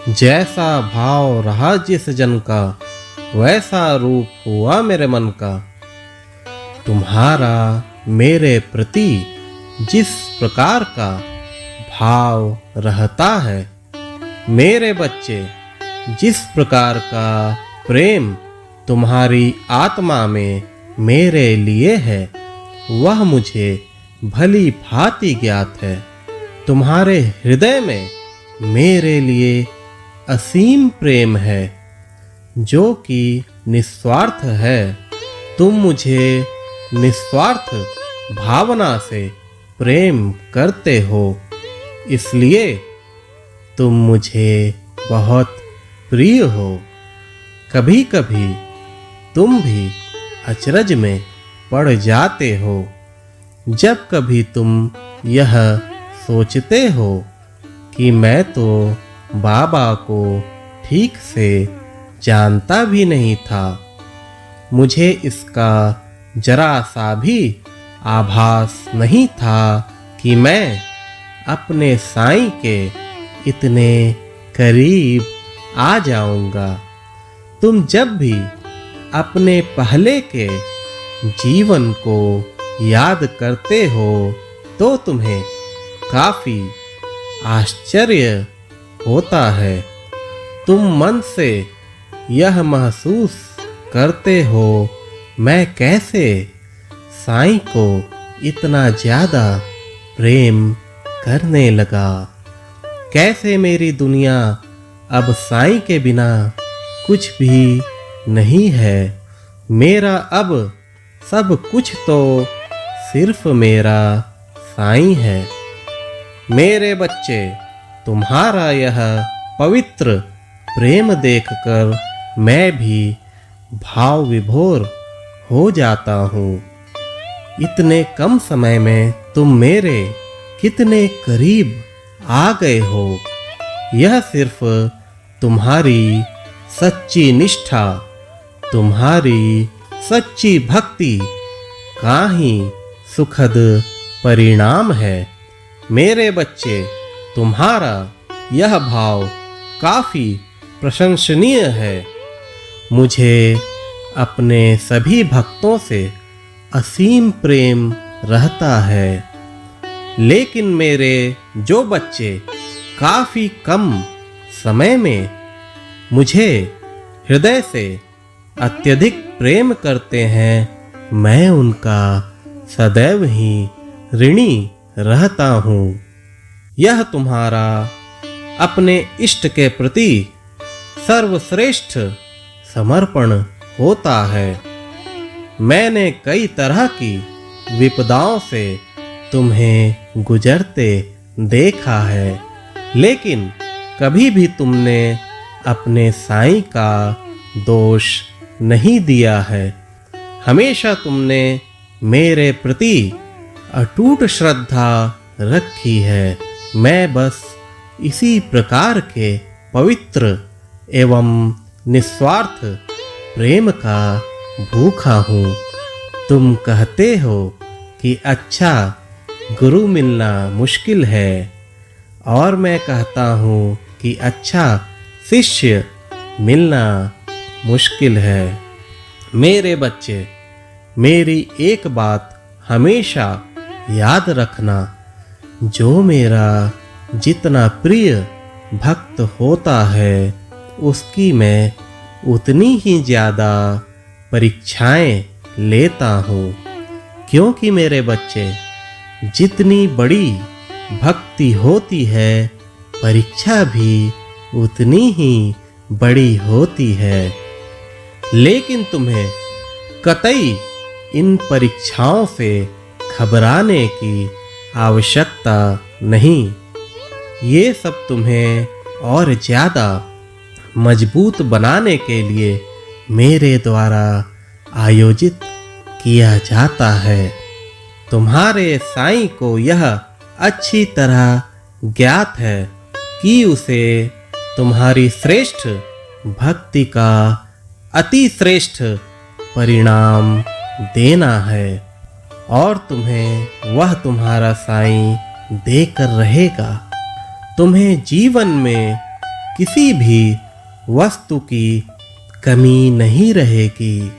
जैसा भाव रहा जिस जन का, वैसा रूप हुआ मेरे मन का। तुम्हारा मेरे प्रति जिस प्रकार का भाव रहता है, मेरे बच्चे, जिस प्रकार का प्रेम तुम्हारी आत्मा में मेरे लिए है, वह मुझे भली भांति ज्ञात है। तुम्हारे हृदय में मेरे लिए असीम प्रेम है, जो कि निस्वार्थ है। तुम मुझे निस्वार्थ भावना से प्रेम करते हो, इसलिए तुम मुझे बहुत प्रिय हो। कभी कभी तुम भी अचरज में पड़ जाते हो, जब कभी तुम यह सोचते हो कि मैं तो बाबा को ठीक से जानता भी नहीं था। मुझे इसका जरा सा भी आभास नहीं था कि मैं अपने साईं के इतने करीब आ जाऊंगा। तुम जब भी अपने पहले के जीवन को याद करते हो, तो तुम्हें काफी आश्चर्य होता है। तुम मन से यह महसूस करते हो, मैं कैसे साईं को इतना ज्यादा प्रेम करने लगा। कैसे मेरी दुनिया अब साईं के बिना कुछ भी नहीं है। मेरा अब सब कुछ तो सिर्फ मेरा साईं है। मेरे बच्चे, तुम्हारा यह पवित्र प्रेम देखकर मैं भी भाव विभोर हो जाता हूँ। इतने कम समय में तुम मेरे कितने करीब आ गए हो। यह सिर्फ तुम्हारी सच्ची निष्ठा, तुम्हारी सच्ची भक्ति का ही सुखद परिणाम है। मेरे बच्चे, तुम्हारा यह भाव काफी प्रशंसनीय है। मुझे अपने सभी भक्तों से असीम प्रेम रहता है, लेकिन मेरे जो बच्चे काफी कम समय में मुझे हृदय से अत्यधिक प्रेम करते हैं, मैं उनका सदैव ही ऋणी रहता हूँ। यह तुम्हारा अपने इष्ट के प्रति सर्वश्रेष्ठ समर्पण होता है। मैंने कई तरह की विपदाओं से तुम्हें गुजरते देखा है, लेकिन कभी भी तुमने अपने साईं का दोष नहीं दिया है। हमेशा तुमने मेरे प्रति अटूट श्रद्धा रखी है। मैं बस इसी प्रकार के पवित्र एवं निस्वार्थ प्रेम का भूखा हूँ। तुम कहते हो कि अच्छा गुरु मिलना मुश्किल है, और मैं कहता हूँ कि अच्छा शिष्य मिलना मुश्किल है। मेरे बच्चे, मेरी एक बात हमेशा याद रखना, जो मेरा जितना प्रिय भक्त होता है, उसकी मैं उतनी ही ज़्यादा परीक्षाएं लेता हूँ। क्योंकि मेरे बच्चे, जितनी बड़ी भक्ति होती है, परीक्षा भी उतनी ही बड़ी होती है। लेकिन तुम्हें कतई इन परीक्षाओं से घबराने की आवश्यकता नहीं। ये सब तुम्हें और ज़्यादा मजबूत बनाने के लिए मेरे द्वारा आयोजित किया जाता है। तुम्हारे साईं को यह अच्छी तरह ज्ञात है कि उसे तुम्हारी श्रेष्ठ भक्ति का अति श्रेष्ठ परिणाम देना है, और तुम्हें वह तुम्हारा साईं देकर रहेगा। तुम्हें जीवन में किसी भी वस्तु की कमी नहीं रहेगी।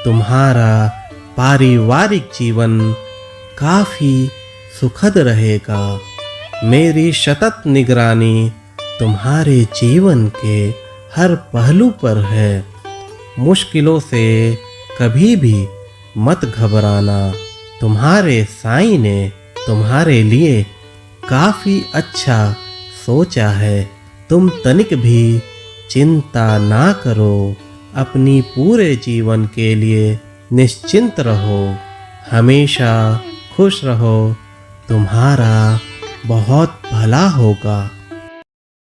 तुम्हारा पारिवारिक जीवन काफी सुखद रहेगा। मेरी सतत निगरानी तुम्हारे जीवन के हर पहलू पर है। मुश्किलों से कभी भी मत घबराना। तुम्हारे साईं ने तुम्हारे लिए काफी अच्छा सोचा है। तुम तनिक भी चिंता ना करो। अपनी पूरे जीवन के लिए निश्चिंत रहो। हमेशा खुश रहो। तुम्हारा बहुत भला होगा।